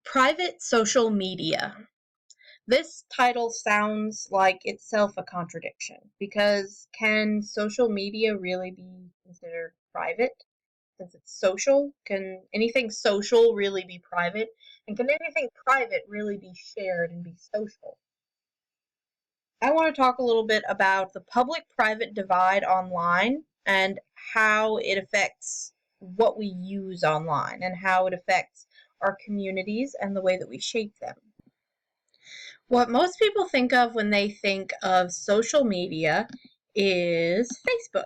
Private social media. This title sounds like itself a contradiction because can social media really be considered private since it's social? Can anything social really be private? And can anything private really be shared and be social? I want to talk a little bit about the public-private divide online and how it affects what we use online and how it affects our communities and the way that we shape them. What most people think of when they think of social media is Facebook.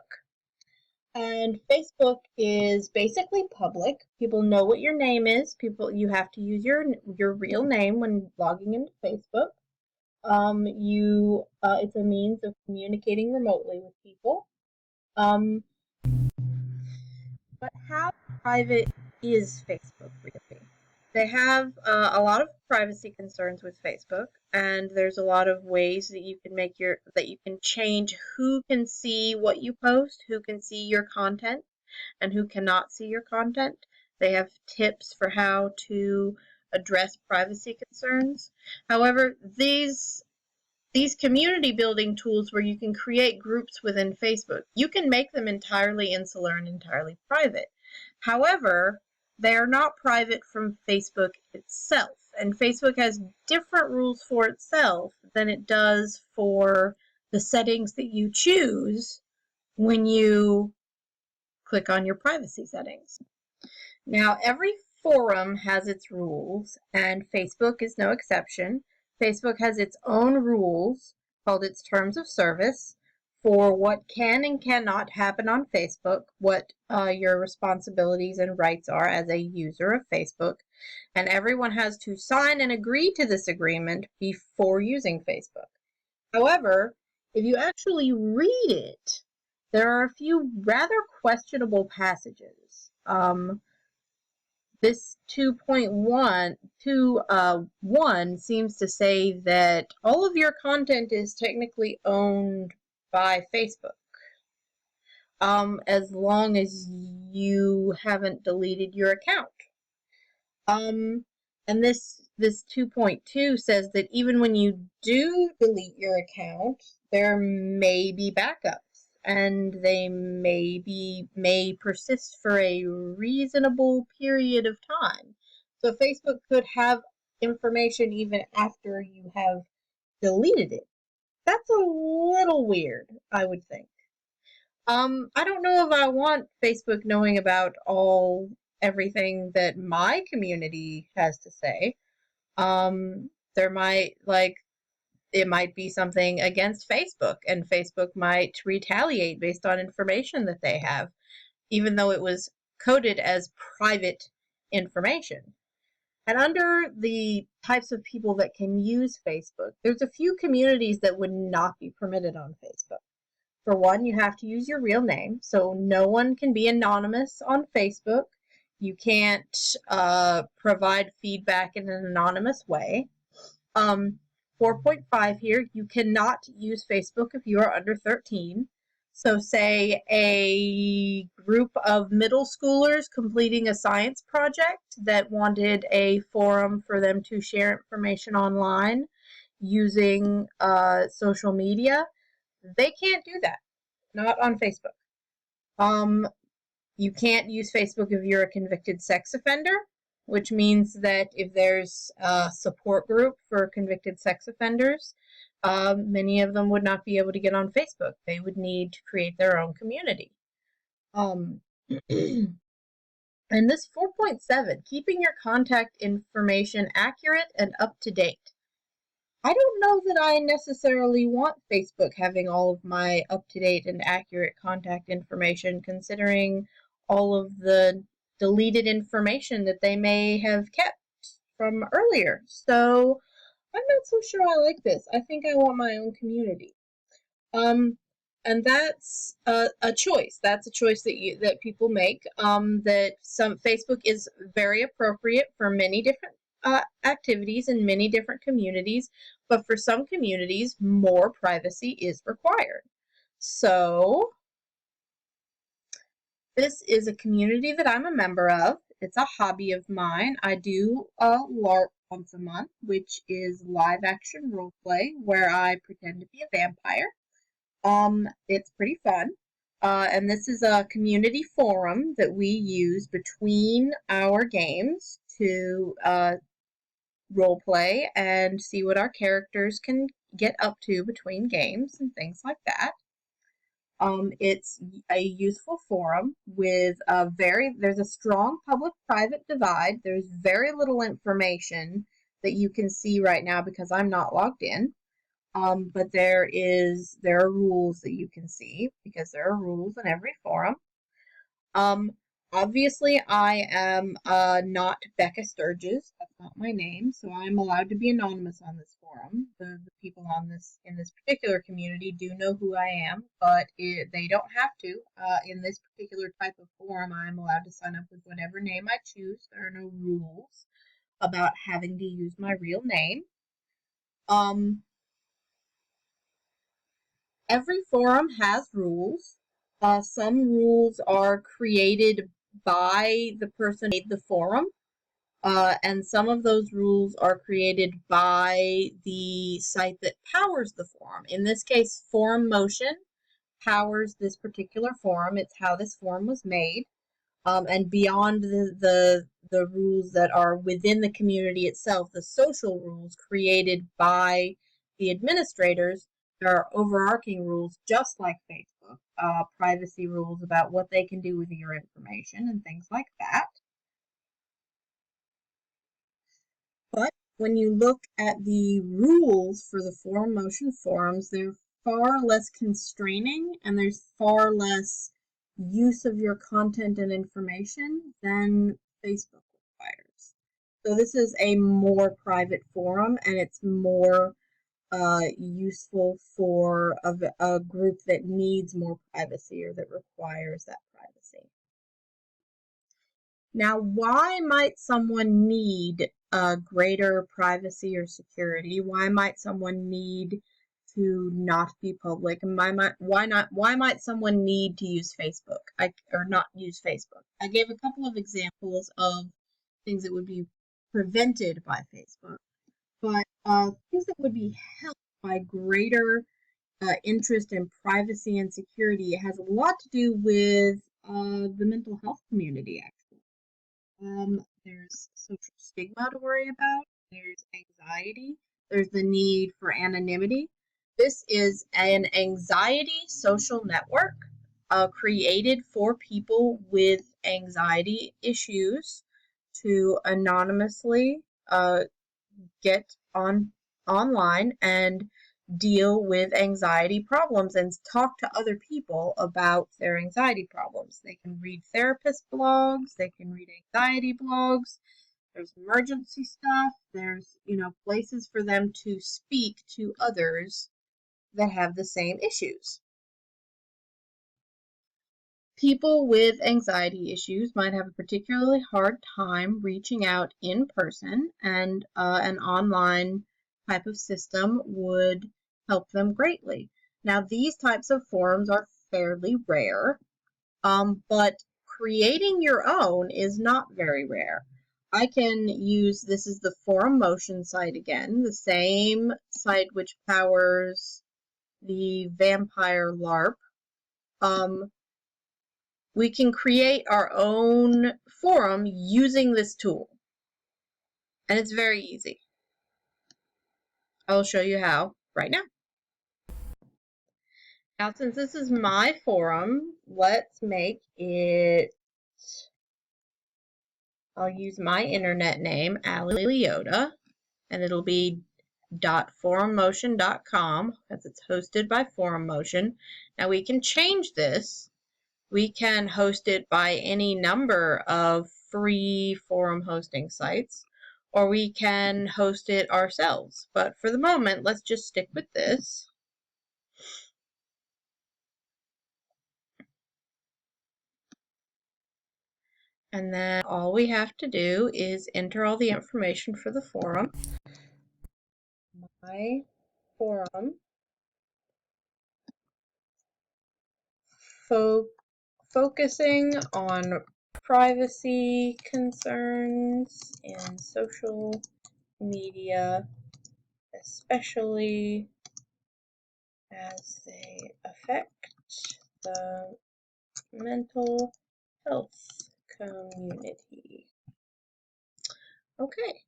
And Facebook is basically public. People know what your name is. You have to use your real name when logging into Facebook. It's a means of communicating remotely with people. But how private is Facebook really? They have a lot of privacy concerns with Facebook, and there's a lot of ways that you can change who can see what you post, who can see your content, and who cannot see your content. They have tips for how to address privacy concerns. However, these community building tools where you can create groups within Facebook, you can make them entirely insular and entirely private. However, they are not private from Facebook itself, and Facebook has different rules for itself than it does for the settings that you choose when you click on your privacy settings. Now, every forum has its rules, and Facebook is no exception. Facebook has its own rules called its terms of service for what can and cannot happen on Facebook, what your responsibilities and rights are as a user of Facebook, and everyone has to sign and agree to this agreement before using Facebook. However, if you actually read it, there are a few rather questionable passages. This 2.1 seems to say that all of your content is technically owned by Facebook, as long as you haven't deleted your account. And this 2.2 says that even when you do delete your account, there may be backups, and they may persist for a reasonable period of time. So Facebook could have information even after you have deleted it. That's a little weird, I would think. I don't know if I want Facebook knowing about everything that my community has to say. It might be something against Facebook, and Facebook might retaliate based on information that they have, even though it was coded as private information. And under the types of people that can use Facebook, there's a few communities that would not be permitted on Facebook. For one, you have to use your real name, so no one can be anonymous on Facebook. You can't provide feedback in an anonymous way. 4.5 here, you cannot use Facebook if you are under 13. So say a group of middle schoolers completing a science project that wanted a forum for them to share information online using social media, they can't do that. Not on Facebook. You can't use Facebook if you're a convicted sex offender, which means that if there's a support group for convicted sex offenders, many of them would not be able to get on Facebook. They would need to create their own community. And this 4.7, keeping your contact information accurate and up to date. I don't know that I necessarily want Facebook having all of my up-to-date and accurate contact information, considering all of the deleted information that they may have kept from earlier. So I'm not so sure I like this. I think I want my own community. And that's a choice. That's a choice that people make. Facebook is very appropriate for many different activities in many different communities, but for some communities, more privacy is required. So this is a community that I'm a member of. it's a hobby of mine. I do a LARP once a month, which is live action role play where I pretend to be a vampire. It's pretty fun. And this is a community forum that we use between our games to role play and see what our characters can get up to between games and things like that. It's a useful forum with there's a strong public-private divide. There's very little information that you can see right now because I'm not logged in. But there are rules that you can see because there are rules in every forum. Obviously, I am not Becca Sturges. That's not my name, so I'm allowed to be anonymous on this forum. The people in this particular community do know who I am, but they don't have to. In this particular type of forum, I'm allowed to sign up with whatever name I choose. There are no rules about having to use my real name. Every forum has rules. Some rules are created by the person who made the forum, and some of those rules are created by the site that powers the forum. In this case, Forum Motion powers this particular forum. It's how this forum was made. And beyond the rules that are within the community itself, the social rules created by the administrators, there are overarching rules just like Facebook, privacy rules about what they can do with your information and things like that. But when you look at the rules for the Forum Motion forums, they're far less constraining and there's far less use of your content and information than Facebook requires. So this is a more private forum and it's more useful for a group that needs more privacy or that requires that privacy. Now, why might someone need greater privacy or security? Why might someone need to not be public? And why might someone need to use Facebook or not use Facebook? I gave a couple of examples of things that would be prevented by Facebook, but things that would be helped by greater interest in privacy and security. It has a lot to do with the mental health community, actually. There's social stigma to worry about. There's anxiety. There's the need for anonymity. This is an anxiety social network created for people with anxiety issues to anonymously get online and deal with anxiety problems and talk to other people about their anxiety problems. They can read therapist blogs, they can read anxiety blogs, there's emergency stuff, there's, places for them to speak to others that have the same issues. People with anxiety issues might have a particularly hard time reaching out in person, and an online type of system would help them greatly. Now, these types of forums are fairly rare, but creating your own is not very rare. I can use, this is the Forum Motion site again, the same site which powers the Vampire LARP. We can create our own forum using this tool. And it's very easy. I'll show you how right now. Now, since this is my forum, let's make it, I'll use my internet name, Allie Leota, and it'll be .forummotion.com because it's hosted by Forum Motion. Now we can change this. We can host it by any number of free forum hosting sites, or we can host it ourselves. But for the moment, let's just stick with this. And then all we have to do is enter all the information for the forum. My forum focusing on privacy concerns in social media, especially as they affect the mental health community. Okay.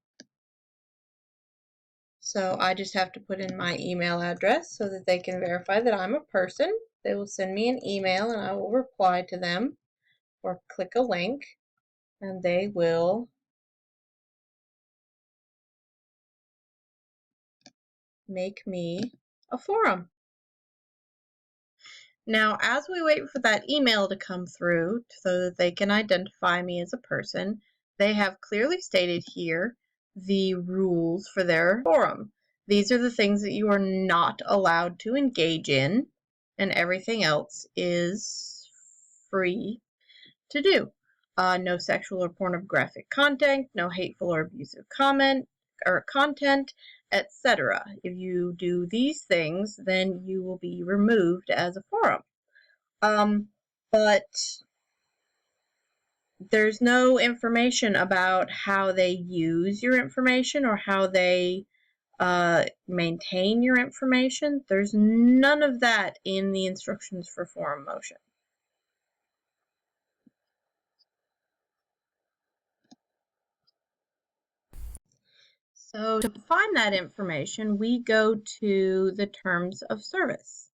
So I just have to put in my email address so that they can verify that I'm a person. They will send me an email and I will reply to them or click a link and they will make me a forum. Now, as we wait for that email to come through so that they can identify me as a person, they have clearly stated here the rules for their forum. These are the things that you are not allowed to engage in, and everything else is free to do. No sexual or pornographic content, no hateful or abusive comment or content, etc. If you do these things, then you will be removed as a forum. But there's no information about how they use your information or how they maintain your information. There's none of that in the instructions for forum motion. So to find that information, we go to the terms of service.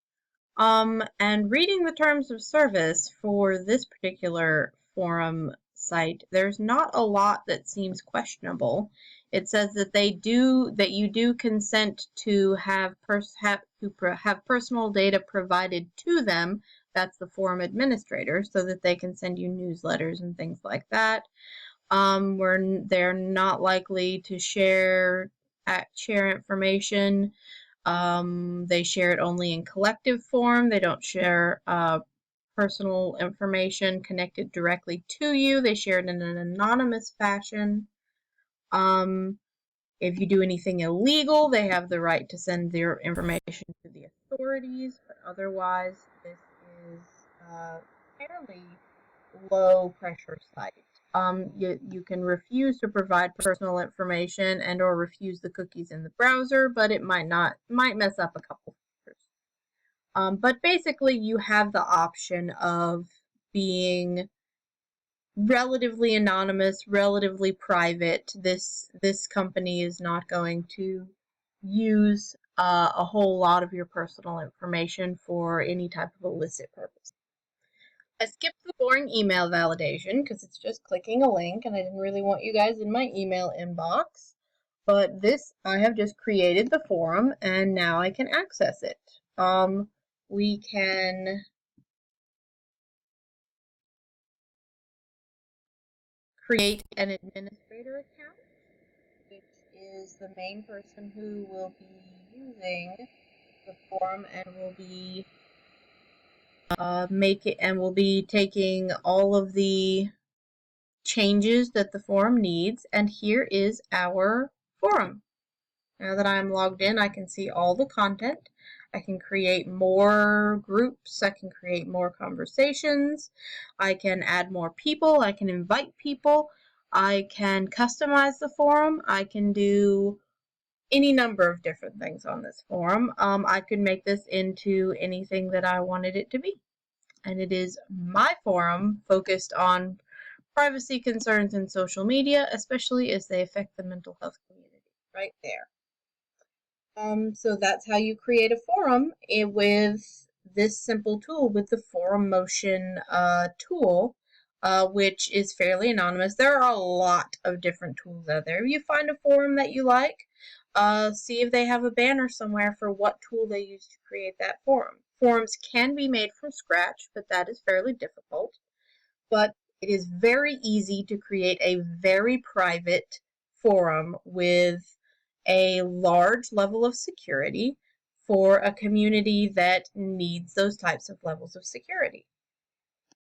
And reading the terms of service for this particular forum site, there's not a lot that seems questionable. It says that you do consent to have personal data provided to them. That's the forum administrator, so that they can send you newsletters and things like that. Where they're not likely to share information. They share it only in collective form. They don't share personal information connected directly to you. They share it in an anonymous fashion. If you do anything illegal, they have the right to send their information to the authorities, but otherwise this is a fairly low pressure site. You can refuse to provide personal information and or refuse the cookies in the browser, but it might mess up a couple features. But basically you have the option of being relatively anonymous, relatively private. This company is not going to use a whole lot of your personal information for any type of illicit purpose. I skipped the boring email validation because it's just clicking a link and I didn't really want you guys in my email inbox. But I have just created the forum and now I can access it. We can create an administrator account, which is the main person who will be using the forum and will be will be taking all of the changes that the forum needs. And here is our forum. Now that I'm logged in, I can see all the content. I can create more groups. I can create more conversations. I can add more people. I can invite people. I can customize the forum. I can do any number of different things on this forum. I could make this into anything that I wanted it to be. And it is my forum focused on privacy concerns in social media, especially as they affect the mental health community, right there. So that's how you create a forum with this simple tool, with the forum motion tool, which is fairly anonymous. There are a lot of different tools out there. If you find a forum that you like, see if they have a banner somewhere for what tool they use to create that forum. Forums can be made from scratch, but that is fairly difficult. But it is very easy to create a very private forum with a large level of security for a community that needs those types of levels of security.